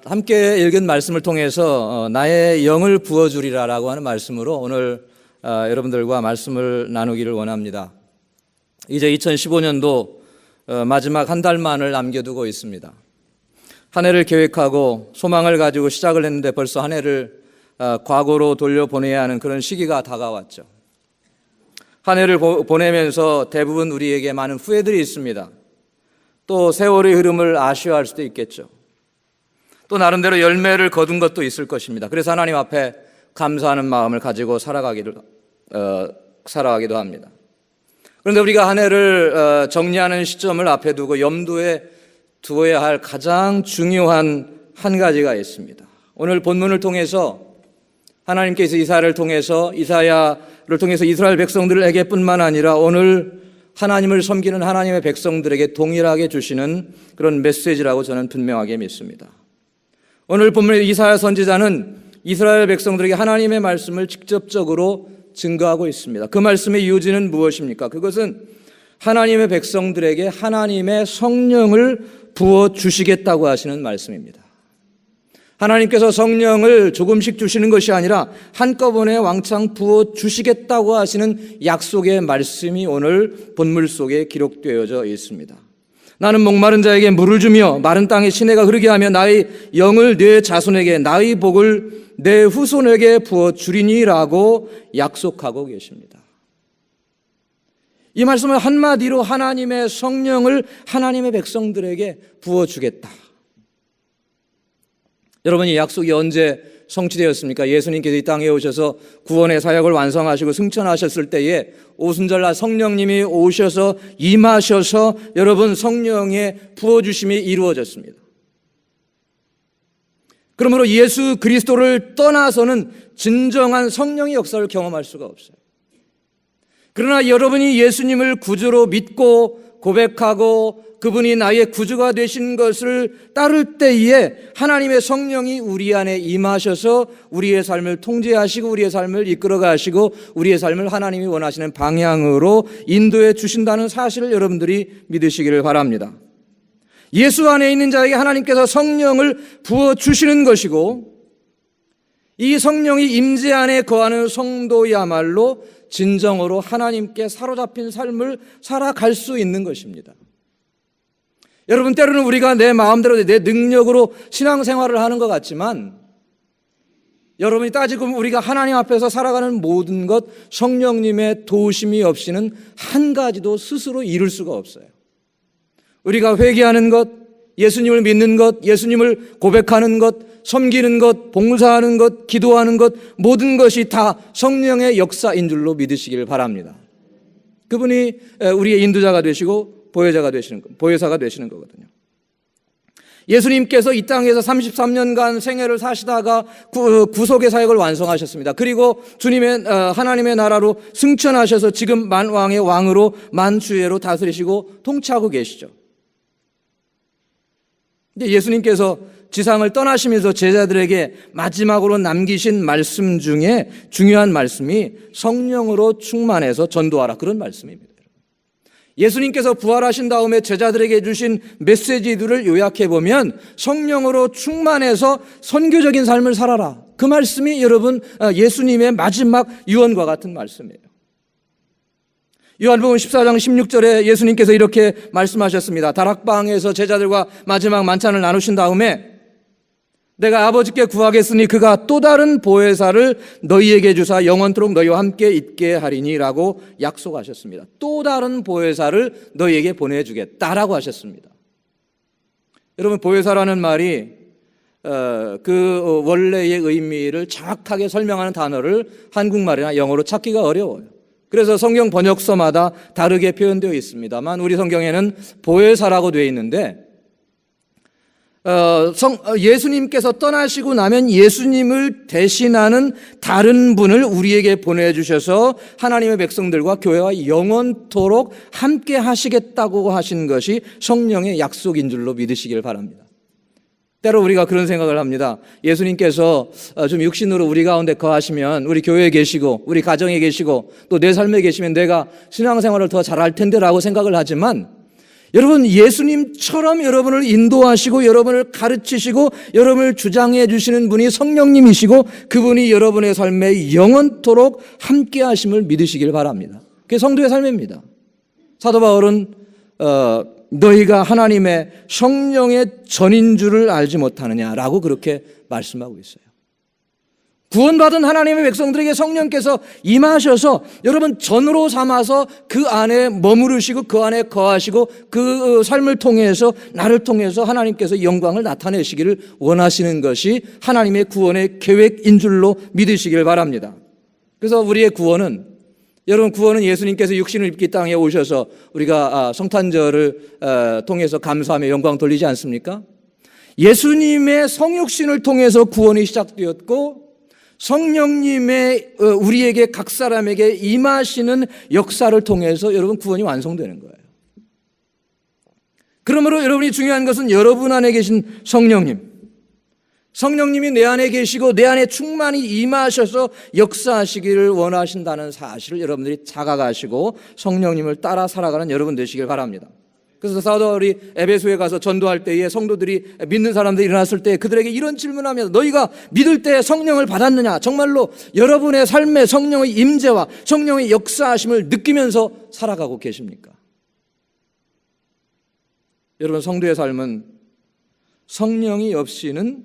함께 읽은 말씀을 통해서 나의 영을 부어주리라라고 하는 말씀으로 오늘 여러분들과 말씀을 나누기를 원합니다. 이제 2015년도 마지막 한 달만을 남겨두고 있습니다. 한 해를 계획하고 소망을 가지고 시작을 했는데 벌써 한 해를 과거로 돌려보내야 하는 그런 시기가 다가왔죠. 한 해를 보내면서 대부분 우리에게 많은 후회들이 있습니다. 또 세월의 흐름을 아쉬워할 수도 있겠죠. 또 나름대로 열매를 거둔 것도 있을 것입니다. 그래서 하나님 앞에 감사하는 마음을 가지고 살아가기도 합니다. 그런데 우리가 한 해를 정리하는 시점을 앞에 두고 염두에 두어야 할 가장 중요한 한 가지가 있습니다. 오늘 본문을 통해서 하나님께서 이사야를 통해서 이스라엘 백성들에게뿐만 아니라 오늘 하나님을 섬기는 하나님의 백성들에게 동일하게 주시는 그런 메시지라고 저는 분명하게 믿습니다. 오늘 본문의 이사야 선지자는 이스라엘 백성들에게 하나님의 말씀을 직접적으로 증거하고 있습니다. 그 말씀의 요지는 무엇입니까? 그것은 하나님의 백성들에게 하나님의 성령을 부어주시겠다고 하시는 말씀입니다. 하나님께서 성령을 조금씩 주시는 것이 아니라 한꺼번에 왕창 부어주시겠다고 하시는 약속의 말씀이 오늘 본문 속에 기록되어져 있습니다. 나는 목마른 자에게 물을 주며 마른 땅에 시내가 흐르게 하며 나의 영을 네 자손에게 나의 복을 내 후손에게 부어주리니라고 약속하고 계십니다. 이 말씀은 한마디로 하나님의 성령을 하나님의 백성들에게 부어주겠다. 여러분, 이 약속이 언제 성취되었습니까? 예수님께서 이 땅에 오셔서 구원의 사역을 완성하시고 승천하셨을 때에 오순절날 성령님이 오셔서 임하셔서 여러분 성령의 부어주심이 이루어졌습니다. 그러므로 예수 그리스도를 떠나서는 진정한 성령의 역사를 경험할 수가 없어요. 그러나 여러분이 예수님을 구주로 믿고 고백하고 그분이 나의 구주가 되신 것을 따를 때에 하나님의 성령이 우리 안에 임하셔서 우리의 삶을 통제하시고 우리의 삶을 이끌어 가시고 우리의 삶을 하나님이 원하시는 방향으로 인도해 주신다는 사실을 여러분들이 믿으시기를 바랍니다. 예수 안에 있는 자에게 하나님께서 성령을 부어주시는 것이고 이 성령이 임재 안에 거하는 성도야말로 진정으로 하나님께 사로잡힌 삶을 살아갈 수 있는 것입니다. 여러분, 때로는 우리가 내 마음대로 내 능력으로 신앙생활을 하는 것 같지만 여러분이 따지고 우리가 하나님 앞에서 살아가는 모든 것 성령님의 도우심이 없이는 한 가지도 스스로 이룰 수가 없어요. 우리가 회개하는 것, 예수님을 믿는 것, 예수님을 고백하는 것, 섬기는 것, 봉사하는 것, 기도하는 것 모든 것이 다 성령의 역사인 줄로 믿으시길 바랍니다. 그분이 우리의 인도자가 되시고 보혜사가 되시는 거거든요. 예수님께서 이 땅에서 33년간 생애를 사시다가 구속의 사역을 완성하셨습니다. 그리고 주님의 하나님의 나라로 승천하셔서 지금 만왕의 왕으로 만주의로 다스리시고 통치하고 계시죠. 근데 예수님께서 지상을 떠나시면서 제자들에게 마지막으로 남기신 말씀 중에 중요한 말씀이 성령으로 충만해서 전도하라, 그런 말씀입니다. 예수님께서 부활하신 다음에 제자들에게 주신 메시지들을 요약해보면 성령으로 충만해서 선교적인 삶을 살아라, 그 말씀이 여러분 예수님의 마지막 유언과 같은 말씀이에요. 요한복음 14장 16절에 예수님께서 이렇게 말씀하셨습니다. 다락방에서 제자들과 마지막 만찬을 나누신 다음에 내가 아버지께 구하겠으니 그가 또 다른 보혜사를 너희에게 주사 영원토록 너희와 함께 있게 하리니라고 약속하셨습니다. 또 다른 보혜사를 너희에게 보내주겠다라고 하셨습니다. 여러분, 보혜사라는 말이 그 원래의 의미를 정확하게 설명하는 단어를 한국말이나 영어로 찾기가 어려워요. 그래서 성경 번역서마다 다르게 표현되어 있습니다만 우리 성경에는 보혜사라고 되어 있는데 예수님께서 떠나시고 나면 예수님을 대신하는 다른 분을 우리에게 보내주셔서 하나님의 백성들과 교회와 영원토록 함께 하시겠다고 하신 것이 성령의 약속인 줄로 믿으시길 바랍니다. 때로 우리가 그런 생각을 합니다. 예수님께서 좀 육신으로 우리 가운데 거하시면 우리 교회에 계시고 우리 가정에 계시고 또 내 삶에 계시면 내가 신앙생활을 더 잘할 텐데 라고 생각을 하지만 여러분, 예수님처럼 여러분을 인도하시고 여러분을 가르치시고 여러분을 주장해 주시는 분이 성령님이시고 그분이 여러분의 삶에 영원토록 함께 하심을 믿으시길 바랍니다. 그게 성도의 삶입니다. 사도 바울은 너희가 하나님의 성령의 전인 줄을 알지 못하느냐라고 그렇게 말씀하고 있어요. 구원받은 하나님의 백성들에게 성령께서 임하셔서 여러분 전으로 삼아서 그 안에 머무르시고 그 안에 거하시고 그 삶을 통해서 나를 통해서 하나님께서 영광을 나타내시기를 원하시는 것이 하나님의 구원의 계획인 줄로 믿으시길 바랍니다. 그래서 우리의 구원은, 여러분, 구원은 예수님께서 육신을 입기 땅에 오셔서 우리가 성탄절을 통해서 감사하며 영광 돌리지 않습니까? 예수님의 성육신을 통해서 구원이 시작되었고 성령님의 우리에게 각 사람에게 임하시는 역사를 통해서 여러분 구원이 완성되는 거예요. 그러므로 여러분이 중요한 것은 여러분 안에 계신 성령님이 내 안에 계시고 내 안에 충만히 임하셔서 역사하시기를 원하신다는 사실을 여러분들이 자각하시고 성령님을 따라 살아가는 여러분 되시길 바랍니다. 그래서 사도 바울이 에베소에 가서 전도할 때에 성도들이, 믿는 사람들이 일어났을 때 그들에게 이런 질문을 합니다. 너희가 믿을 때 성령을 받았느냐? 정말로 여러분의 삶에 성령의 임재와 성령의 역사하심을 느끼면서 살아가고 계십니까? 여러분, 성도의 삶은 성령이 없이는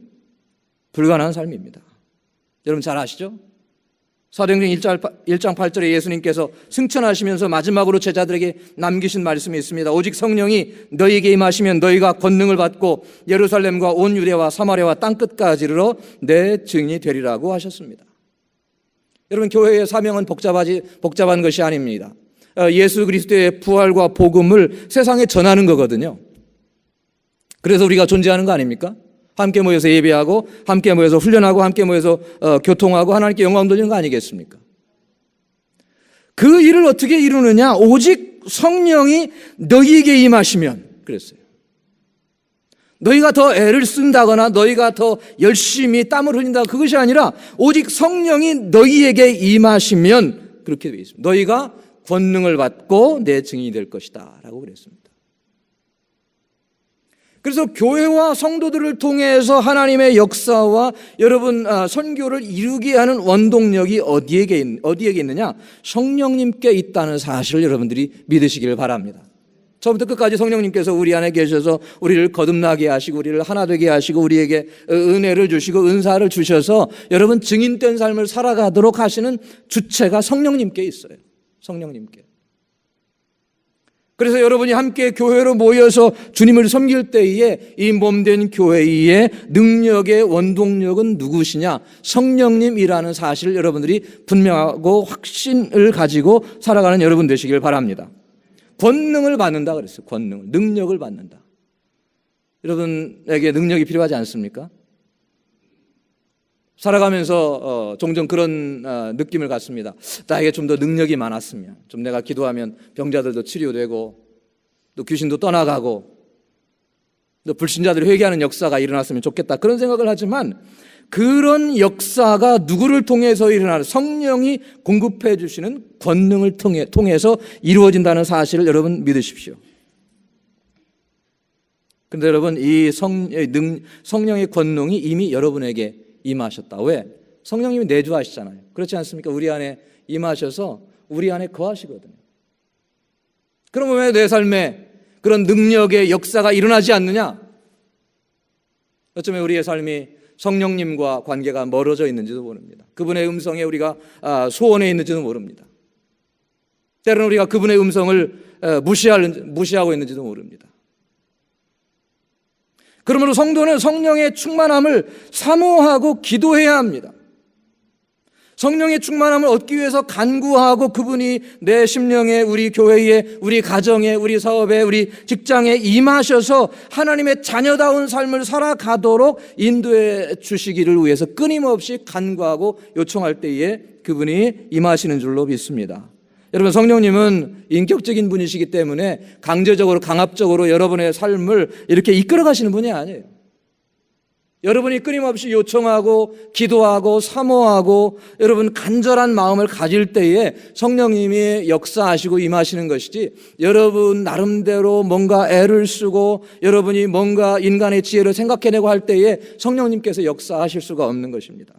불가능한 삶입니다. 여러분 잘 아시죠? 사도행전 1장 8절에 예수님께서 승천하시면서 마지막으로 제자들에게 남기신 말씀이 있습니다. 오직 성령이 너희에게 임하시면 너희가 권능을 받고 예루살렘과 온 유대와 사마리아와 땅끝까지 이르러 내 증인이 되리라고 하셨습니다. 여러분, 교회의 사명은 복잡한 것이 아닙니다. 예수 그리스도의 부활과 복음을 세상에 전하는 거거든요. 그래서 우리가 존재하는 거 아닙니까? 함께 모여서 예배하고 함께 모여서 훈련하고 함께 모여서 교통하고 하나님께 영광 돌리는 거 아니겠습니까? 그 일을 어떻게 이루느냐? 오직 성령이 너희에게 임하시면 그랬어요. 너희가 더 애를 쓴다거나 너희가 더 열심히 땀을 흘린다, 그것이 아니라 오직 성령이 너희에게 임하시면 그렇게 되어 있습니다. 너희가 권능을 받고 내 증인이 될 것이다 라고 그랬습니다. 그래서 교회와 성도들을 통해서 하나님의 역사와 여러분 선교를 이루게 하는 원동력이 어디에게 있느냐? 성령님께 있다는 사실을 여러분들이 믿으시기를 바랍니다. 처음부터 끝까지 성령님께서 우리 안에 계셔서 우리를 거듭나게 하시고 우리를 하나 되게 하시고 우리에게 은혜를 주시고 은사를 주셔서 여러분 증인된 삶을 살아가도록 하시는 주체가 성령님께 있어요. 성령님께. 그래서 여러분이 함께 교회로 모여서 주님을 섬길 때에 이 몸된 교회의 능력의 원동력은 누구시냐? 성령님이라는 사실을 여러분들이 분명하고 확신을 가지고 살아가는 여러분 되시길 바랍니다. 권능을 받는다 그랬어요. 능력을 받는다. 여러분에게 능력이 필요하지 않습니까? 살아가면서 종종 그런 느낌을 갖습니다. 나에게 좀 더 능력이 많았으면, 좀 내가 기도하면 병자들도 치료되고 또 귀신도 떠나가고 또 불신자들이 회개하는 역사가 일어났으면 좋겠다, 그런 생각을 하지만 그런 역사가 누구를 통해서 일어나는, 성령이 공급해 주시는 권능을 통해서 이루어진다는 사실을 여러분 믿으십시오. 그런데 여러분, 이 성령의 권능이 이미 여러분에게 임하셨다. 왜? 성령님이 내주하시잖아요. 그렇지 않습니까? 우리 안에 임하셔서 우리 안에 거하시거든요. 그러면 왜 내 삶에 그런 능력의 역사가 일어나지 않느냐? 어쩌면 우리의 삶이 성령님과 관계가 멀어져 있는지도 모릅니다. 그분의 음성에 우리가 소원해 있는지도 모릅니다. 때로는 우리가 그분의 음성을 무시하고 있는지도 모릅니다. 그러므로 성도는 성령의 충만함을 사모하고 기도해야 합니다. 성령의 충만함을 얻기 위해서 간구하고 그분이 내 심령에, 우리 교회에, 우리 가정에, 우리 사업에, 우리 직장에 임하셔서 하나님의 자녀다운 삶을 살아가도록 인도해 주시기를 위해서 끊임없이 간구하고 요청할 때에 그분이 임하시는 줄로 믿습니다. 여러분, 성령님은 인격적인 분이시기 때문에 강제적으로, 강압적으로 여러분의 삶을 이렇게 이끌어 가시는 분이 아니에요. 여러분이 끊임없이 요청하고 기도하고 사모하고 여러분 간절한 마음을 가질 때에 성령님이 역사하시고 임하시는 것이지, 여러분 나름대로 뭔가 애를 쓰고 여러분이 뭔가 인간의 지혜를 생각해내고 할 때에 성령님께서 역사하실 수가 없는 것입니다.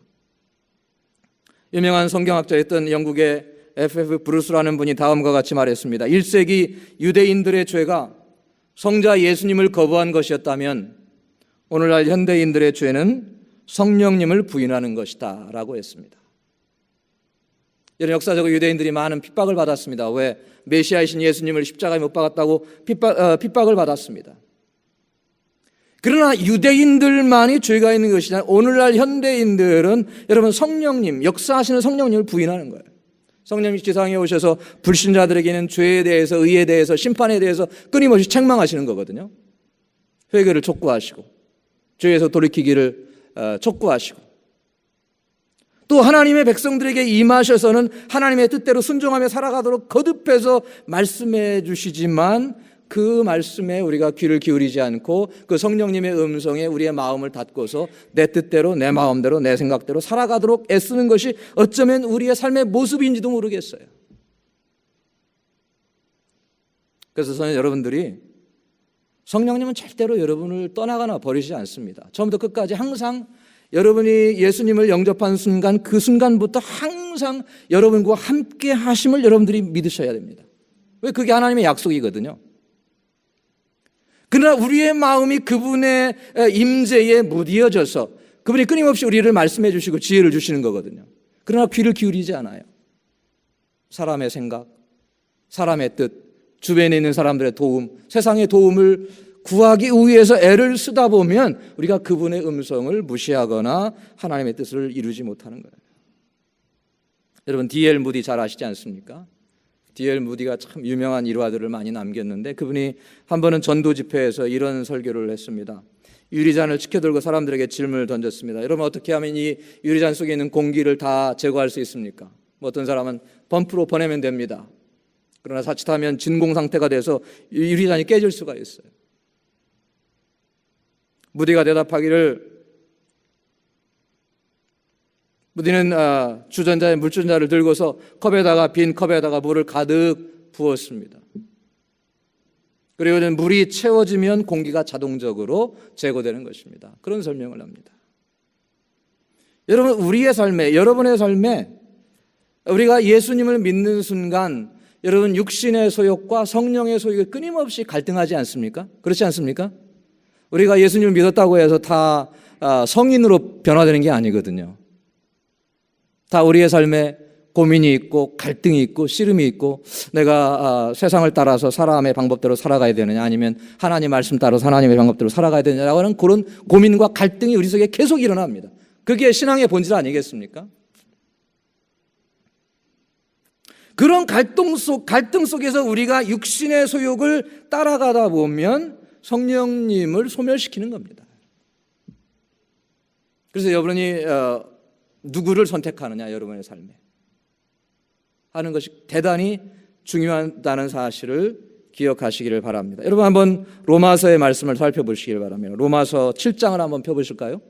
유명한 성경학자였던 영국의 F.F. 브루스라는 분이 다음과 같이 말했습니다. 1세기 유대인들의 죄가 성자 예수님을 거부한 것이었다면 오늘날 현대인들의 죄는 성령님을 부인하는 것이다 라고 했습니다. 이런 역사적으로 유대인들이 많은 핍박을 받았습니다. 왜? 메시아이신 예수님을 십자가에 못 박았다고 핍박을 받았습니다. 그러나 유대인들만이 죄가 있는 것이 아니라 오늘날 현대인들은 여러분 성령님, 역사하시는 성령님을 부인하는 거예요. 성령님 지상에 오셔서 불신자들에게는 죄에 대해서, 의에 대해서, 심판에 대해서 끊임없이 책망하시는 거거든요. 회개를 촉구하시고 죄에서 돌이키기를 촉구하시고, 또 하나님의 백성들에게 임하셔서는 하나님의 뜻대로 순종하며 살아가도록 거듭해서 말씀해 주시지만 그 말씀에 우리가 귀를 기울이지 않고 그 성령님의 음성에 우리의 마음을 닫고서 내 뜻대로, 내 마음대로, 내 생각대로 살아가도록 애쓰는 것이 어쩌면 우리의 삶의 모습인지도 모르겠어요. 그래서 저는 여러분들이, 성령님은 절대로 여러분을 떠나거나 버리지 않습니다. 처음부터 끝까지 항상 여러분이 예수님을 영접한 순간, 그 순간부터 항상 여러분과 함께 하심을 여러분들이 믿으셔야 됩니다. 왜? 그게 하나님의 약속이거든요. 그러나 우리의 마음이 그분의 임재에 무디어져서 그분이 끊임없이 우리를 말씀해 주시고 지혜를 주시는 거거든요. 그러나 귀를 기울이지 않아요. 사람의 생각, 사람의 뜻, 주변에 있는 사람들의 도움, 세상의 도움을 구하기 위해서 애를 쓰다 보면 우리가 그분의 음성을 무시하거나 하나님의 뜻을 이루지 못하는 거예요. 여러분 D.L. 무디 잘 아시지 않습니까? D.L. 무디가 참 유명한 일화들을 많이 남겼는데, 그분이 한 번은 전도 집회에서 이런 설교를 했습니다. 유리잔을 치켜들고 사람들에게 질문을 던졌습니다. 여러분, 어떻게 하면 이 유리잔 속에 있는 공기를 다 제거할 수 있습니까? 어떤 사람은 펌프로 보내면 됩니다. 그러나 자칫하면 진공 상태가 돼서 유리잔이 깨질 수가 있어요. 무디가 대답하기를, 무디는 주전자에 물주전자를 들고서 빈 컵에다가 물을 가득 부었습니다. 그리고 물이 채워지면 공기가 자동적으로 제거되는 것입니다. 그런 설명을 합니다. 여러분, 우리의 삶에, 여러분의 삶에 우리가 예수님을 믿는 순간 여러분 육신의 소욕과 성령의 소욕이 끊임없이 갈등하지 않습니까? 그렇지 않습니까? 우리가 예수님을 믿었다고 해서 다 성인으로 변화되는 게 아니거든요. 다 우리의 삶에 고민이 있고 갈등이 있고 씨름이 있고, 내가 세상을 따라서 사람의 방법대로 살아가야 되느냐, 아니면 하나님 말씀 따라서 하나님의 방법대로 살아가야 되느냐라고 하는 그런 고민과 갈등이 우리 속에 계속 일어납니다. 그게 신앙의 본질 아니겠습니까? 그런 갈등 속에서 우리가 육신의 소욕을 따라가다 보면 성령님을 소멸시키는 겁니다. 그래서 여러분이 누구를 선택하느냐, 여러분의 삶에 하는 것이 대단히 중요하다는 사실을 기억하시기를 바랍니다. 여러분, 한번 로마서의 말씀을 살펴보시길 바랍니다. 로마서 7장을 한번 펴보실까요?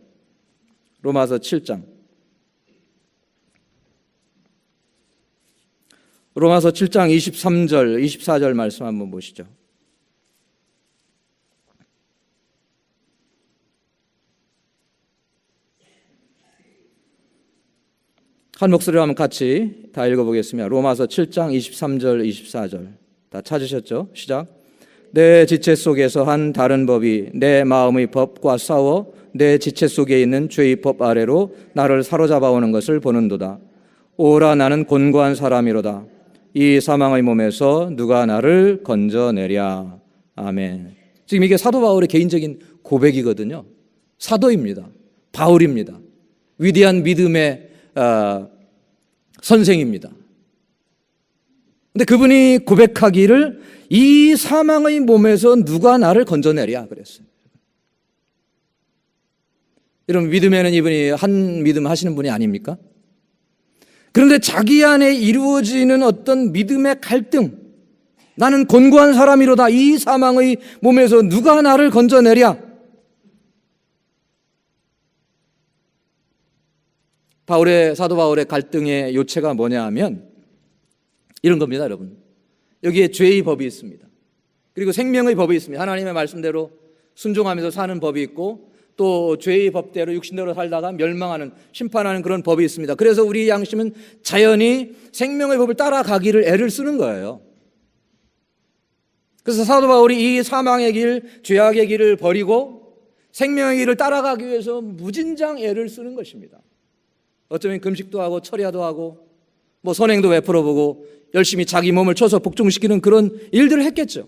로마서 7장. 로마서 7장 23절, 24절 말씀 한번 보시죠. 한 목소리로 한번 같이 다 읽어보겠습니다. 로마서 7장 23절, 24절. 다 찾으셨죠? 시작. 내 지체 속에서 한 다른 법이 내 마음의 법과 싸워 내 지체 속에 있는 죄의 법 아래로 나를 사로잡아 오는 것을 보는도다. 오라, 나는 곤고한 사람이로다. 이 사망의 몸에서 누가 나를 건져내랴. 아멘. 지금 이게 사도 바울의 개인적인 고백이거든요. 사도입니다. 바울입니다. 위대한 믿음의 선생입니다. 근데 그분이 고백하기를, 이 사망의 몸에서 누가 나를 건져내랴 그랬어요. 여러분, 믿음에는 이분이 한 믿음 하시는 분이 아닙니까? 그런데 자기 안에 이루어지는 어떤 믿음의 갈등, 나는 곤고한 사람이로다, 이 사망의 몸에서 누가 나를 건져내랴. 사도 바울의 갈등의 요체가 뭐냐 하면 이런 겁니다, 여러분. 여기에 죄의 법이 있습니다. 그리고 생명의 법이 있습니다. 하나님의 말씀대로 순종하면서 사는 법이 있고, 또 죄의 법대로 육신대로 살다가 멸망하는, 심판하는 그런 법이 있습니다. 그래서 우리 양심은 자연히 생명의 법을 따라가기를 애를 쓰는 거예요. 그래서 사도 바울이 이 사망의 길, 죄악의 길을 버리고 생명의 길을 따라가기 위해서 무진장 애를 쓰는 것입니다. 어쩌면 금식도 하고 철야도 하고 선행도 베풀어보고 열심히 자기 몸을 쳐서 복종시키는 그런 일들을 했겠죠.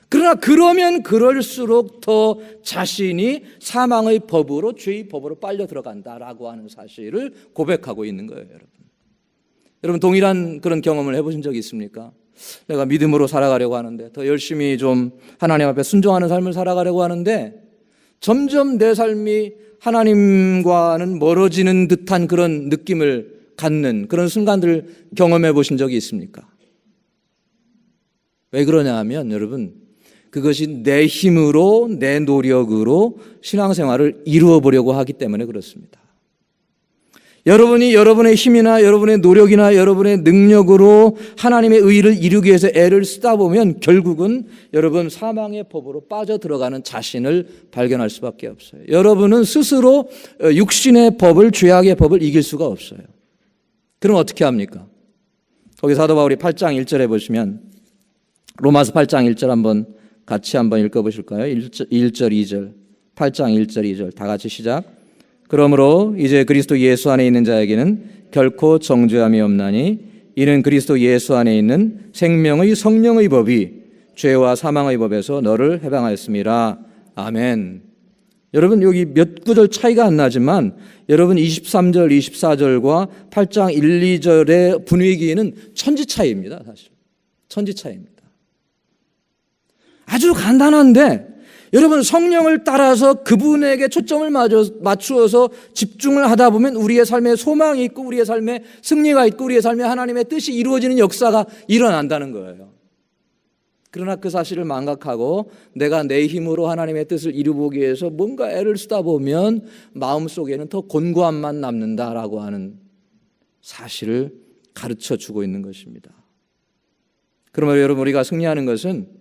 그러나 그러면 그럴수록 더 자신이 사망의 법으로, 죄의 법으로 빨려 들어간다라고 하는 사실을 고백하고 있는 거예요, 여러분. 여러분, 동일한 그런 경험을 해보신 적이 있습니까? 내가 믿음으로 살아가려고 하는데, 더 열심히 좀 하나님 앞에 순종하는 삶을 살아가려고 하는데 점점 내 삶이 하나님과는 멀어지는 듯한 그런 느낌을 갖는 그런 순간들을 경험해 보신 적이 있습니까? 왜 그러냐 하면 여러분, 그것이 내 힘으로, 내 노력으로 신앙생활을 이루어 보려고 하기 때문에 그렇습니다. 여러분이 여러분의 힘이나 여러분의 노력이나 여러분의 능력으로 하나님의 의를 이루기 위해서 애를 쓰다 보면 결국은 여러분 사망의 법으로 빠져들어가는 자신을 발견할 수밖에 없어요. 여러분은 스스로 육신의 법을, 죄악의 법을 이길 수가 없어요. 그럼 어떻게 합니까? 거기 사도 바울이 8장 1절에 보시면, 로마서 8장 1절 같이 한번 읽어보실까요? 1절 2절, 8장 1절 2절 다 같이 시작. 그러므로 이제 그리스도 예수 안에 있는 자에게는 결코 정죄함이 없나니 이는 그리스도 예수 안에 있는 생명의 성령의 법이 죄와 사망의 법에서 너를 해방하였습니다. 아멘. 여러분, 여기 몇 구절 차이가 안 나지만 여러분 23절, 24절과 8장 1, 2절의 분위기는 천지 차이입니다. 사실 천지 차이입니다. 아주 간단한데 여러분, 성령을 따라서 그분에게 초점을 맞추어서 집중을 하다 보면 우리의 삶에 소망이 있고 우리의 삶에 승리가 있고 우리의 삶에 하나님의 뜻이 이루어지는 역사가 일어난다는 거예요. 그러나 그 사실을 망각하고 내가 내 힘으로 하나님의 뜻을 이루기 위해서 뭔가 애를 쓰다 보면 마음속에는 더 곤고함만 남는다라고 하는 사실을 가르쳐 주고 있는 것입니다. 그러면 여러분, 우리가 승리하는 것은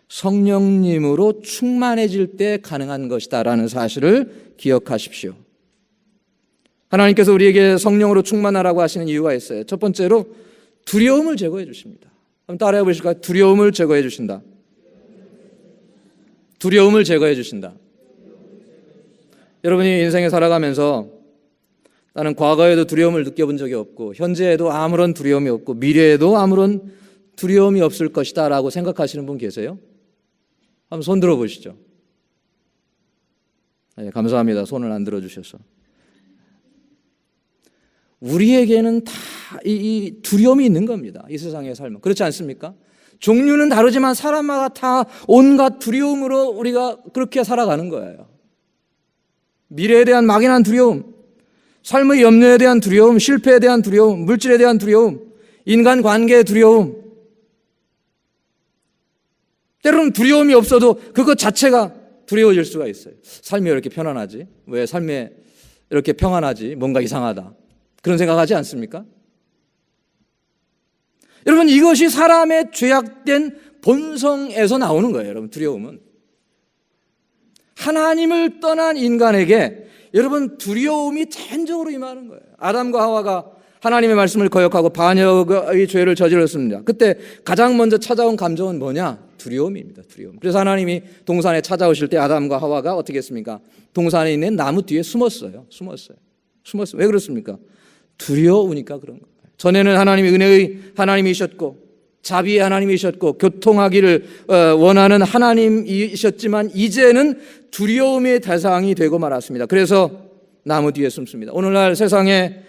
성령님으로 충만해질 때 가능한 것이다라는 사실을 기억하십시오. 하나님께서 우리에게 성령으로 충만하라고 하시는 이유가 있어요. 첫 번째로 두려움을 제거해 주십니다. 한번 따라해 보실까요? 두려움을 제거해 주신다. 두려움을 제거해 주신다. 여러분이 인생에 살아가면서 나는 과거에도 두려움을 느껴본 적이 없고 현재에도 아무런 두려움이 없고 미래에도 아무런 두려움이 없을 것이다 라고 생각하시는 분 계세요? 한번 손 들어보시죠. 네, 감사합니다. 손을 안 들어주셔서. 우리에게는 다 이 두려움이 있는 겁니다. 이 세상의 삶은. 그렇지 않습니까? 종류는 다르지만 사람마다 다 온갖 두려움으로 우리가 그렇게 살아가는 거예요. 미래에 대한 막연한 두려움, 삶의 염려에 대한 두려움, 실패에 대한 두려움, 물질에 대한 두려움, 인간관계의 두려움. 때로는 두려움이 없어도 그것 자체가 두려워질 수가 있어요. 삶이 왜 이렇게 편안하지? 왜 삶에 이렇게 평안하지? 뭔가 이상하다. 그런 생각하지 않습니까? 여러분, 이것이 사람의 죄악된 본성에서 나오는 거예요. 여러분, 두려움은. 하나님을 떠난 인간에게 여러분 두려움이 자연적으로 임하는 거예요. 아담과 하와가 하나님의 말씀을 거역하고 반역의 죄를 저질렀습니다. 그때 가장 먼저 찾아온 감정은 뭐냐? 두려움입니다. 두려움. 그래서 하나님이 동산에 찾아오실 때 아담과 하와가 어떻게 했습니까? 동산에 있는 나무 뒤에 숨었어요. 왜 그렇습니까? 두려우니까 그런 거예요. 전에는 하나님이 은혜의 하나님이셨고 자비의 하나님이셨고 교통하기를 원하는 하나님이셨지만 이제는 두려움의 대상이 되고 말았습니다. 그래서 나무 뒤에 숨습니다. 오늘날 세상에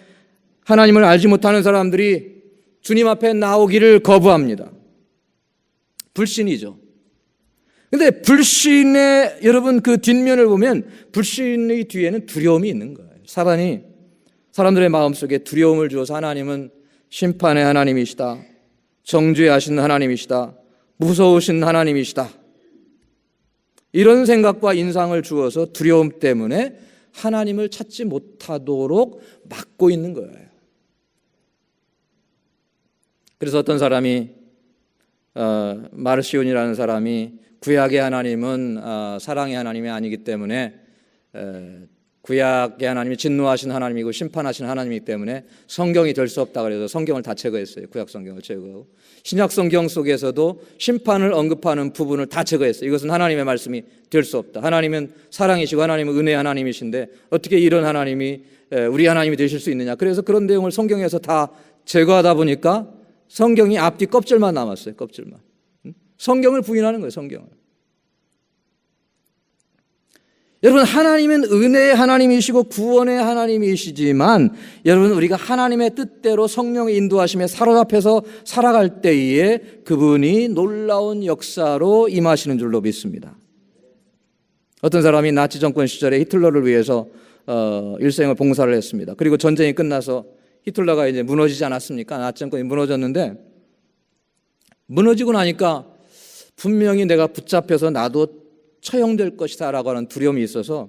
하나님을 알지 못하는 사람들이 주님 앞에 나오기를 거부합니다. 불신이죠. 근데 불신의 여러분 그 뒷면을 보면 불신의 뒤에는 두려움이 있는 거예요. 사단이 사람들의 마음속에 두려움을 주어서 하나님은 심판의 하나님이시다. 정죄하신 하나님이시다. 무서우신 하나님이시다. 이런 생각과 인상을 주어서 두려움 때문에 하나님을 찾지 못하도록 막고 있는 거예요. 그래서 어떤 사람이 마르시온이라는 사람이 구약의 하나님은 사랑의 하나님이 아니기 때문에 구약의 하나님이 진노하신 하나님이고 심판하신 하나님이기 때문에 성경이 될 수 없다 그래서 성경을 다 제거했어요. 구약 성경을 제거하고 신약 성경 속에서도 심판을 언급하는 부분을 다 제거했어요. 이것은 하나님의 말씀이 될 수 없다. 하나님은 사랑이시고 하나님은 은혜의 하나님이신데 어떻게 이런 하나님이 우리 하나님이 되실 수 있느냐. 그래서 그런 내용을 성경에서 다 제거하다 보니까 성경이 앞뒤 껍질만 남았어요. 껍질만. 성경을 부인하는 거예요. 성경을. 여러분, 하나님은 은혜의 하나님이시고 구원의 하나님이시지만 여러분, 우리가 하나님의 뜻대로 성령의 인도하심에 사로잡혀서 살아갈 때에 그분이 놀라운 역사로 임하시는 줄로 믿습니다. 어떤 사람이 나치 정권 시절에 히틀러를 위해서 일생을 봉사를 했습니다. 그리고 전쟁이 끝나서 히틀러가 이제 무너지지 않았습니까? 나치 정권이 무너졌는데 무너지고 나니까 분명히 내가 붙잡혀서 나도 처형될 것이다 라고 하는 두려움이 있어서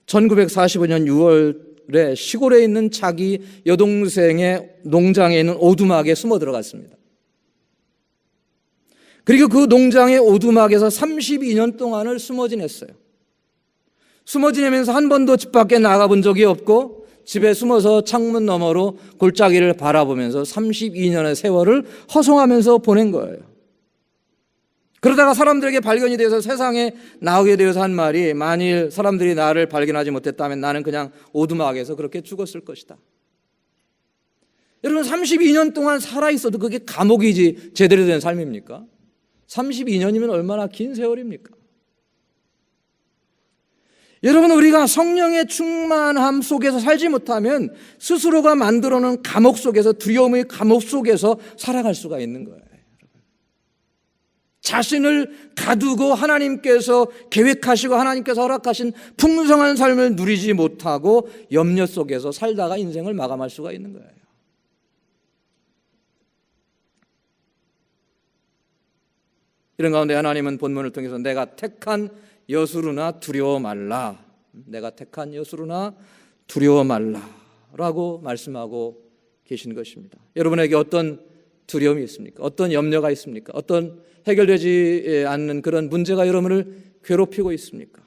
1945년 6월에 시골에 있는 자기 여동생의 농장에 있는 오두막에 숨어 들어갔습니다. 그리고 그 농장의 오두막에서 32년 동안을 숨어 지냈어요. 숨어 지내면서 한 번도 집 밖에 나가본 적이 없고 집에 숨어서 창문 너머로 골짜기를 바라보면서 32년의 세월을 허송하면서 보낸 거예요. 그러다가 사람들에게 발견이 되어서 세상에 나오게 되어서 한 말이 만일 사람들이 나를 발견하지 못했다면 나는 그냥 오두막에서 그렇게 죽었을 것이다. 여러분 32년 동안 살아있어도 그게 감옥이지 제대로 된 삶입니까? 32년이면 얼마나 긴 세월입니까? 여러분 우리가 성령의 충만함 속에서 살지 못하면 스스로가 만들어놓은 감옥 속에서 두려움의 감옥 속에서 살아갈 수가 있는 거예요. 자신을 가두고 하나님께서 계획하시고 하나님께서 허락하신 풍성한 삶을 누리지 못하고 염려 속에서 살다가 인생을 마감할 수가 있는 거예요. 이런 가운데 하나님은 본문을 통해서 내가 택한 여수르나 두려워 말라. 내가 택한 여수르나 두려워 말라 라고 말씀하고 계신 것입니다. 여러분에게 어떤 두려움이 있습니까? 어떤 염려가 있습니까? 어떤 해결되지 않는 그런 문제가 여러분을 괴롭히고 있습니까?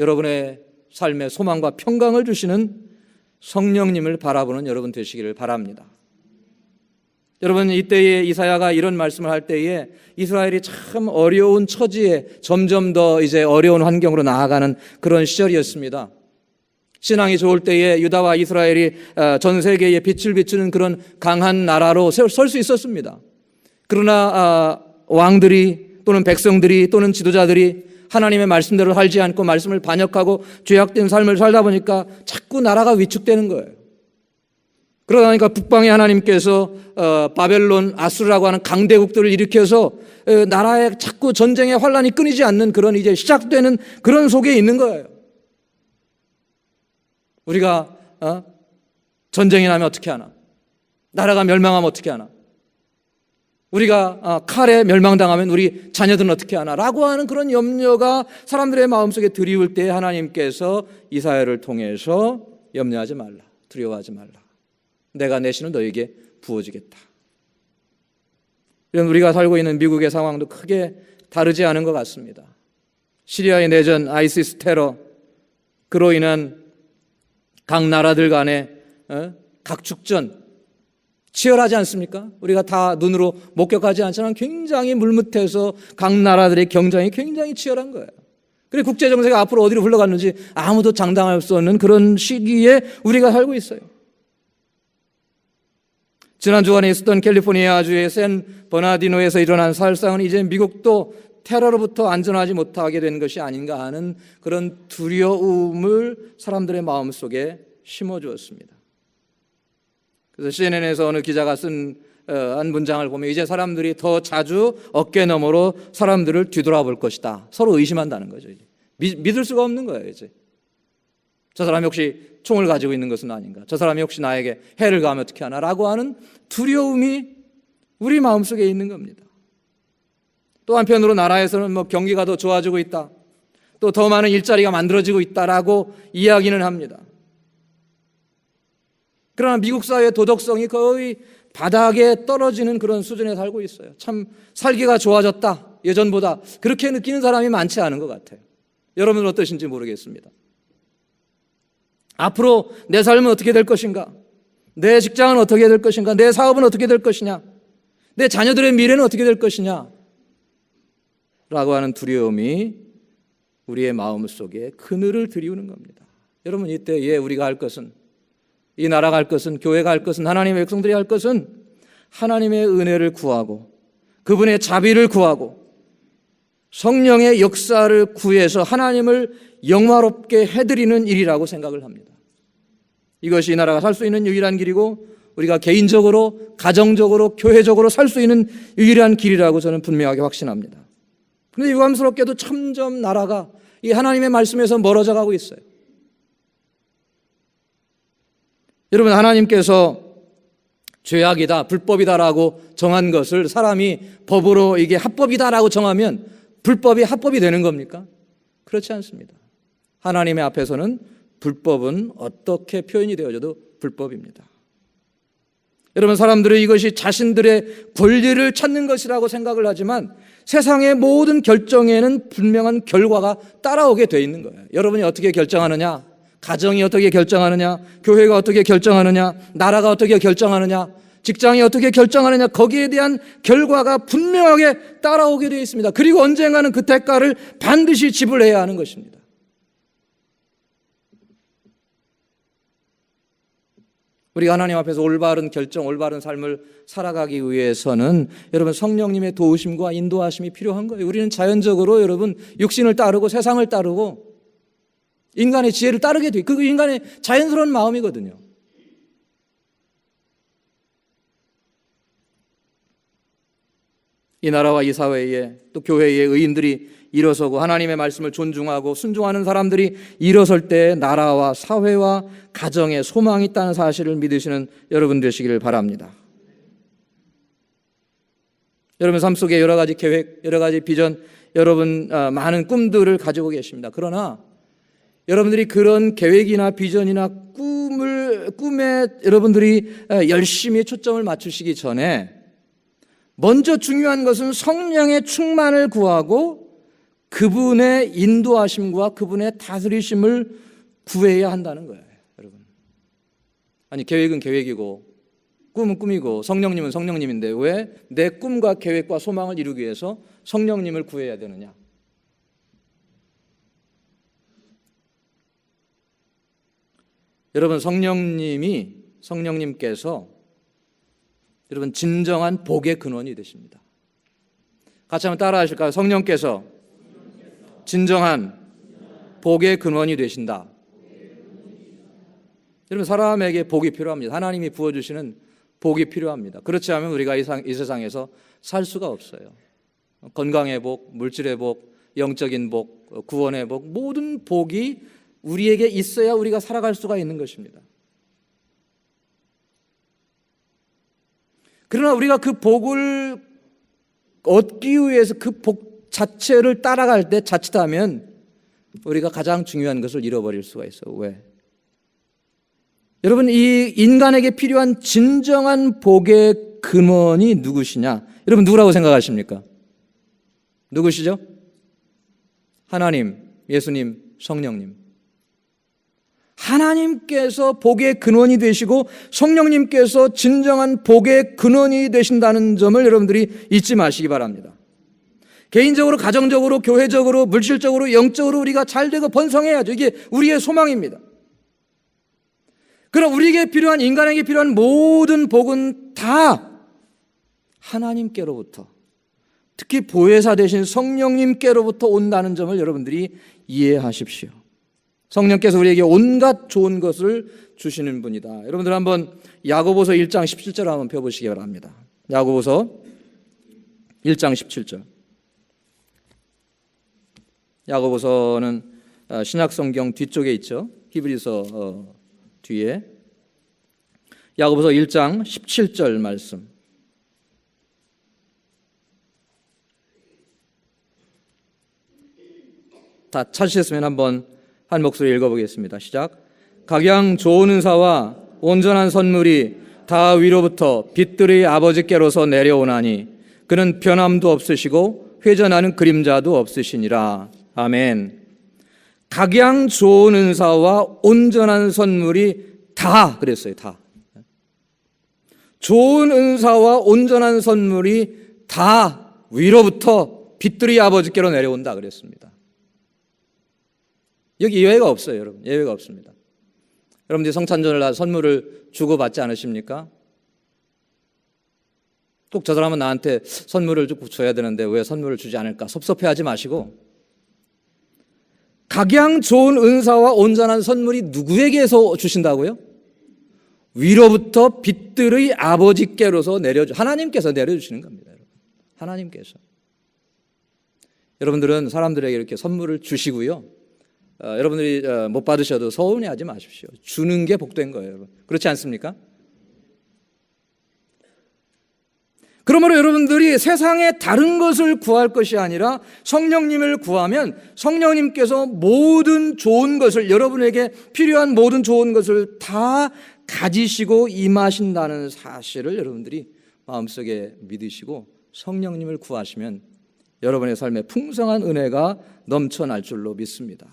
여러분의 삶에 소망과 평강을 주시는 성령님을 바라보는 여러분 되시기를 바랍니다. 여러분 이때에 이사야가 이런 말씀을 할 때에 이스라엘이 참 어려운 처지에 점점 더 이제 어려운 환경으로 나아가는 그런 시절이었습니다. 신앙이 좋을 때에 유다와 이스라엘이 전 세계에 빛을 비추는 그런 강한 나라로 설 수 있었습니다. 그러나 왕들이 또는 백성들이 또는 지도자들이 하나님의 말씀대로 살지 않고 말씀을 반역하고 죄악된 삶을 살다 보니까 자꾸 나라가 위축되는 거예요. 그러다 보니까 북방의 하나님께서 바벨론, 아수르라고 하는 강대국들을 일으켜서 나라에 자꾸 전쟁의 환란이 끊이지 않는 그런 이제 시작되는 그런 속에 있는 거예요. 우리가 전쟁이 나면 어떻게 하나? 나라가 멸망하면 어떻게 하나? 우리가 칼에 멸망당하면 우리 자녀들은 어떻게 하나? 라고 하는 그런 염려가 사람들의 마음속에 드리울 때 하나님께서 이사야를 통해서 염려하지 말라, 두려워하지 말라. 내가 내 신을 너에게 부어주겠다. 이런 우리가 살고 있는 미국의 상황도 크게 다르지 않은 것 같습니다. 시리아의 내전, 아이시스 테러, 그로 인한 각 나라들 간의 각축전 치열하지 않습니까? 우리가 다 눈으로 목격하지 않지만 굉장히 물밑에서 각 나라들의 경쟁이 굉장히 치열한 거예요. 그리고 국제정세가 앞으로 어디로 흘러갔는지 아무도 장담할 수 없는 그런 시기에 우리가 살고 있어요. 지난 주간에 있었던 캘리포니아주의 샌 버나디노에서 일어난 살상은 이제 미국도 테러로부터 안전하지 못하게 된 것이 아닌가 하는 그런 두려움을 사람들의 마음속에 심어주었습니다. 그래서 CNN에서 어느 기자가 쓴 한 문장을 보면 이제 사람들이 더 자주 어깨 너머로 사람들을 뒤돌아볼 것이다. 서로 의심한다는 거죠. 이제. 믿을 수가 없는 거예요. 이제. 저 사람이 혹시 총을 가지고 있는 것은 아닌가? 저 사람이 혹시 나에게 해를 가하면 어떻게 하나? 라고 하는 두려움이 우리 마음속에 있는 겁니다. 또 한편으로 나라에서는 경기가 더 좋아지고 있다. 또 더 많은 일자리가 만들어지고 있다라고 이야기는 합니다. 그러나 미국 사회의 도덕성이 거의 바닥에 떨어지는 그런 수준에 살고 있어요. 참 살기가 좋아졌다, 예전보다. 그렇게 느끼는 사람이 많지 않은 것 같아요. 여러분은 어떠신지 모르겠습니다. 앞으로 내 삶은 어떻게 될 것인가? 내 직장은 어떻게 될 것인가? 내 사업은 어떻게 될 것이냐? 내 자녀들의 미래는 어떻게 될 것이냐? 라고 하는 두려움이 우리의 마음 속에 그늘을 들이우는 겁니다. 여러분, 이때에 우리가 할 것은, 이 나라가 할 것은, 교회가 할 것은, 하나님의 백성들이 할 것은 하나님의 은혜를 구하고 그분의 자비를 구하고 성령의 역사를 구해서 하나님을 영화롭게 해드리는 일이라고 생각을 합니다. 이것이 이 나라가 살 수 있는 유일한 길이고 우리가 개인적으로, 가정적으로, 교회적으로 살 수 있는 유일한 길이라고 저는 분명하게 확신합니다. 그런데 유감스럽게도 점점 나라가 이 하나님의 말씀에서 멀어져 가고 있어요. 여러분, 하나님께서 죄악이다, 불법이다라고 정한 것을 사람이 법으로 이게 합법이다라고 정하면 불법이 합법이 되는 겁니까? 그렇지 않습니다. 하나님의 앞에서는 불법은 어떻게 표현이 되어져도 불법입니다. 여러분, 사람들은 이것이 자신들의 권리를 찾는 것이라고 생각을 하지만 세상의 모든 결정에는 분명한 결과가 따라오게 돼 있는 거예요. 여러분이 어떻게 결정하느냐, 가정이 어떻게 결정하느냐, 교회가 어떻게 결정하느냐, 나라가 어떻게 결정하느냐, 직장이 어떻게 결정하느냐, 거기에 대한 결과가 분명하게 따라오게 되어 있습니다. 그리고 언젠가는 그 대가를 반드시 지불해야 하는 것입니다. 우리가 하나님 앞에서 올바른 결정, 올바른 삶을 살아가기 위해서는 여러분 성령님의 도우심과 인도하심이 필요한 거예요. 우리는 자연적으로 여러분 육신을 따르고 세상을 따르고 인간의 지혜를 따르게 돼요. 그 인간의 자연스러운 마음이거든요. 이 나라와 이 사회에 또 교회의 의인들이 일어서고 하나님의 말씀을 존중하고 순종하는 사람들이 일어설 때 나라와 사회와 가정에 소망이 있다는 사실을 믿으시는 여러분 되시기를 바랍니다. 여러분 삶 속에 여러 가지 계획, 여러 가지 비전, 여러분 많은 꿈들을 가지고 계십니다. 그러나 여러분들이 그런 계획이나 비전이나 꿈에 여러분들이 열심히 초점을 맞추시기 전에 먼저 중요한 것은 성령의 충만을 구하고 그분의 인도하심과 그분의 다스리심을 구해야 한다는 거예요, 여러분. 아니, 계획은 계획이고 꿈은 꿈이고 성령님은 성령님인데 왜 내 꿈과 계획과 소망을 이루기 위해서 성령님을 구해야 되느냐? 여러분, 성령님께서 여러분 진정한 복의 근원이 되십니다. 같이 한번 따라 하실까요? 성령께서 진정한 복의 근원이 되신다. 여러분, 사람에게 복이 필요합니다. 하나님이 부어주시는 복이 필요합니다. 그렇지 않으면 우리가 이 세상에서 살 수가 없어요. 건강의 복, 물질의 복, 영적인 복, 구원의 복, 모든 복이 우리에게 있어야 우리가 살아갈 수가 있는 것입니다. 그러나 우리가 그 복을 얻기 위해서 그 복 자체를 따라갈 때 자칫하면 우리가 가장 중요한 것을 잃어버릴 수가 있어요. 왜? 여러분, 이 인간에게 필요한 진정한 복의 근원이 누구시냐? 여러분, 누구라고 생각하십니까? 누구시죠? 하나님, 예수님, 성령님. 하나님께서 복의 근원이 되시고 성령님께서 진정한 복의 근원이 되신다는 점을 여러분들이 잊지 마시기 바랍니다. 개인적으로, 가정적으로, 교회적으로, 물질적으로, 영적으로 우리가 잘 되고 번성해야죠. 이게 우리의 소망입니다. 그러나 우리에게 필요한, 인간에게 필요한 모든 복은 다 하나님께로부터, 특히 보혜사 되신 성령님께로부터 온다는 점을 여러분들이 이해하십시오. 성령께서 우리에게 온갖 좋은 것을 주시는 분이다. 여러분들 한번 야고보서 1장 17절 한번 펴보시기 바랍니다. 야고보서 1장 17절. 야고보서는 신약성경 뒤쪽에 있죠. 히브리서 뒤에. 야고보서 1장 17절 말씀. 다 찾으셨으면 한번 한 목소리 읽어보겠습니다. 시작. 각양 좋은 은사와 온전한 선물이 다 위로부터 빛들의 아버지께로서 내려오나니 그는 변함도 없으시고 회전하는 그림자도 없으시니라. 아멘. 각양 좋은 은사와 온전한 선물이 다 그랬어요. 다. 좋은 은사와 온전한 선물이 다 위로부터 빛들의 아버지께로 내려온다 그랬습니다. 여기 예외가 없어요, 여러분. 예외가 없습니다. 여러분들이 성찬절날 선물을 주고받지 않으십니까? 꼭 저 사람은 나한테 선물을 줘야 되는데 왜 선물을 주지 않을까 섭섭해하지 마시고, 각양 좋은 은사와 온전한 선물이 누구에게서 주신다고요? 위로부터 빛들의 아버지께로서 하나님께서 내려주시는 겁니다. 여러분. 하나님께서. 여러분들은 사람들에게 이렇게 선물을 주시고요, 여러분들이 못 받으셔도 서운해하지 마십시오. 주는 게 복된 거예요, 여러분. 그렇지 않습니까? 그러므로 여러분들이 세상에 다른 것을 구할 것이 아니라 성령님을 구하면 성령님께서 모든 좋은 것을, 여러분에게 필요한 모든 좋은 것을 다 가지시고 임하신다는 사실을 여러분들이 마음속에 믿으시고 성령님을 구하시면 여러분의 삶에 풍성한 은혜가 넘쳐날 줄로 믿습니다.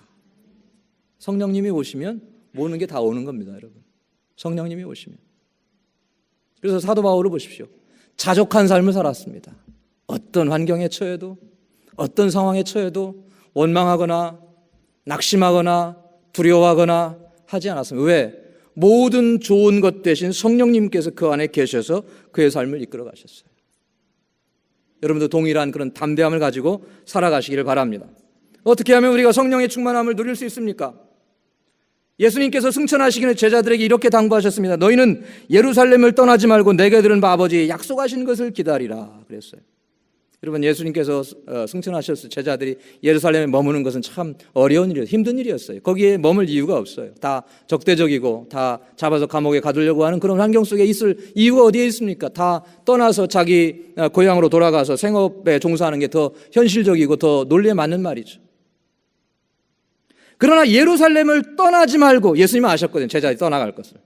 성령님이 오시면 모든 게 다 오는 겁니다, 여러분. 성령님이 오시면. 그래서 사도 바울을 보십시오. 자족한 삶을 살았습니다. 어떤 환경에 처해도, 어떤 상황에 처해도 원망하거나 낙심하거나 두려워하거나 하지 않았습니다. 왜? 모든 좋은 것 대신 성령님께서 그 안에 계셔서 그의 삶을 이끌어 가셨어요. 여러분도 동일한 그런 담대함을 가지고 살아가시기를 바랍니다. 어떻게 하면 우리가 성령의 충만함을 누릴 수 있습니까? 예수님께서 승천하시기는 제자들에게 이렇게 당부하셨습니다. 너희는 예루살렘을 떠나지 말고 내게 들은 바 아버지 약속하신 것을 기다리라 그랬어요. 여러분, 예수님께서 승천하셨을 때 제자들이 예루살렘에 머무는 것은 참 어려운 일이었어요. 힘든 일이었어요. 거기에 머물 이유가 없어요. 다 적대적이고 다 잡아서 감옥에 가두려고 하는 그런 환경 속에 있을 이유가 어디에 있습니까? 다 떠나서 자기 고향으로 돌아가서 생업에 종사하는 게 더 현실적이고 더 논리에 맞는 말이죠. 그러나 예루살렘을 떠나지 말고, 예수님은 아셨거든요. 제자들이 떠나갈 것을.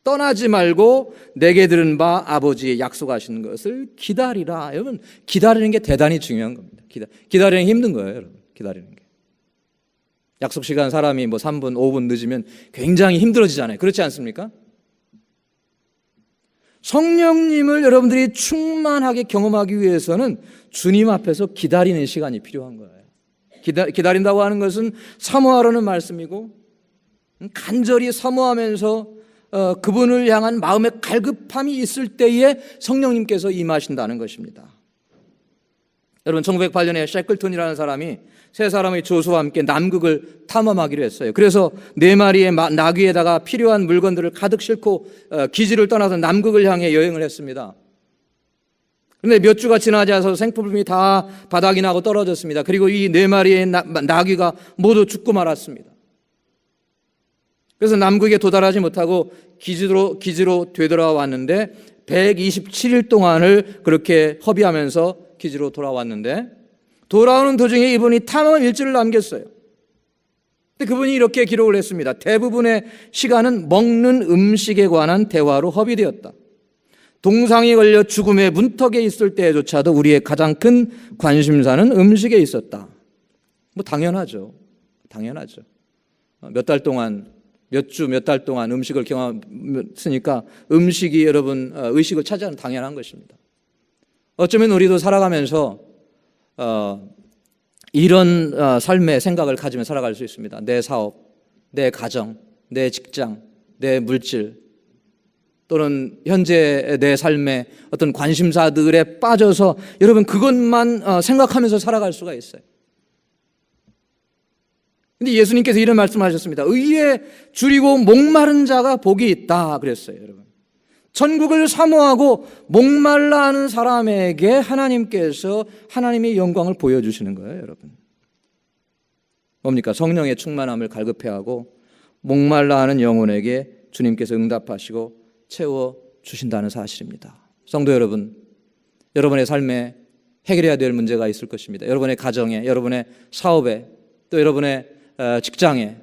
떠나지 말고 내게 들은 바 아버지의 약속하신 것을 기다리라. 여러분, 기다리는 게 대단히 중요한 겁니다. 기다리는 게 힘든 거예요, 여러분. 기다리는 게. 약속 시간 사람이 3분, 5분 늦으면 굉장히 힘들어지잖아요. 그렇지 않습니까? 성령님을 여러분들이 충만하게 경험하기 위해서는 주님 앞에서 기다리는 시간이 필요한 거예요. 기다린다고 하는 것은 사모하라는 말씀이고, 간절히 사모하면서 그분을 향한 마음의 갈급함이 있을 때에 성령님께서 임하신다는 것입니다. 여러분, 1908년에 셰클턴이라는 사람이 세 사람의 조수와 함께 남극을 탐험하기로 했어요. 그래서 4마리의 나귀에다가 필요한 물건들을 가득 싣고 기지를 떠나서 남극을 향해 여행을 했습니다. 그런데 몇 주가 지나지 않아서 생필품이 다 바닥이 나고 떨어졌습니다. 그리고 이 4마리의 나귀가 모두 죽고 말았습니다. 그래서 남극에 도달하지 못하고 기지로 되돌아왔는데 127일 동안을 그렇게 허비하면서 기지로 돌아왔는데, 돌아오는 도중에 이분이 탐험 일지를 남겼어요. 근데 그분이 이렇게 기록을 했습니다. 대부분의 시간은 먹는 음식에 관한 대화로 허비되었다. 동상이 걸려 죽음의 문턱에 있을 때조차도 우리의 가장 큰 관심사는 음식에 있었다. 당연하죠. 당연하죠. 몇 달 동안 음식을 경험했으니까 음식이 여러분 의식을 차지하는 당연한 것입니다. 어쩌면 우리도 살아가면서 이런 삶의 생각을 가지며 살아갈 수 있습니다. 내 사업, 내 가정, 내 직장, 내 물질, 또는 현재 내 삶의 어떤 관심사들에 빠져서 여러분 그것만 생각하면서 살아갈 수가 있어요. 근데 예수님께서 이런 말씀하셨습니다. 의에 줄이고 목마른 자가 복이 있다 그랬어요, 여러분. 천국을 사모하고 목말라 하는 사람에게 하나님께서 하나님의 영광을 보여주시는 거예요, 여러분. 뭡니까? 성령의 충만함을 갈급해하고 목말라 하는 영혼에게 주님께서 응답하시고 채워주신다는 사실입니다. 성도 여러분, 여러분의 삶에 해결해야 될 문제가 있을 것입니다. 여러분의 가정에, 여러분의 사업에, 또 여러분의 직장에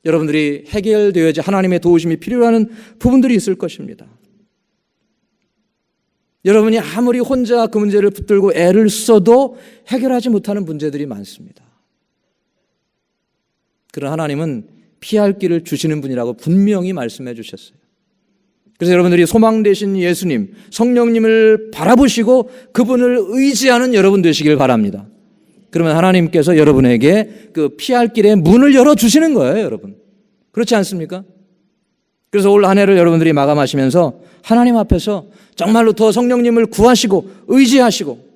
여러분들이 해결되어야지 하나님의 도우심이 필요한 부분들이 있을 것입니다. 여러분이 아무리 혼자 그 문제를 붙들고 애를 써도 해결하지 못하는 문제들이 많습니다. 그러나 하나님은 피할 길을 주시는 분이라고 분명히 말씀해 주셨어요. 그래서 여러분들이 소망 되신 예수님, 성령님을 바라보시고 그분을 의지하는 여러분 되시길 바랍니다. 그러면 하나님께서 여러분에게 그 피할 길의 문을 열어주시는 거예요, 여러분. 그렇지 않습니까? 그래서 올 한 해를 여러분들이 마감하시면서 하나님 앞에서 정말로 더 성령님을 구하시고 의지하시고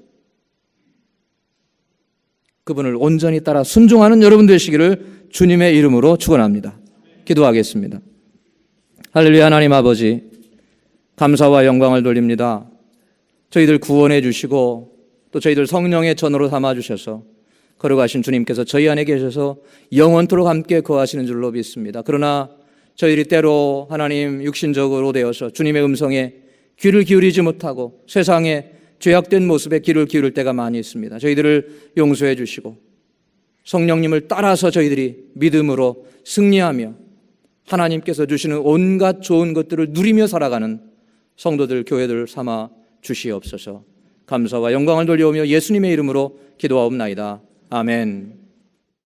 그분을 온전히 따라 순종하는 여러분 되시기를 주님의 이름으로 축원합니다. 기도하겠습니다. 할렐루야. 하나님 아버지, 감사와 영광을 돌립니다. 저희들 구원해 주시고 또 저희들 성령의 전으로 삼아 주셔서 걸어가신 주님께서 저희 안에 계셔서 영원토록 함께 거하시는 줄로 믿습니다. 그러나 저희들이 때로 하나님 육신적으로 되어서 주님의 음성에 귀를 기울이지 못하고 세상에 죄악된 모습에 귀를 기울일 때가 많이 있습니다. 저희들을 용서해 주시고 성령님을 따라서 저희들이 믿음으로 승리하며 하나님께서 주시는 온갖 좋은 것들을 누리며 살아가는 성도들, 교회들 삼아 주시옵소서. 감사와 영광을 돌려오며 예수님의 이름으로 기도하옵나이다. 아멘.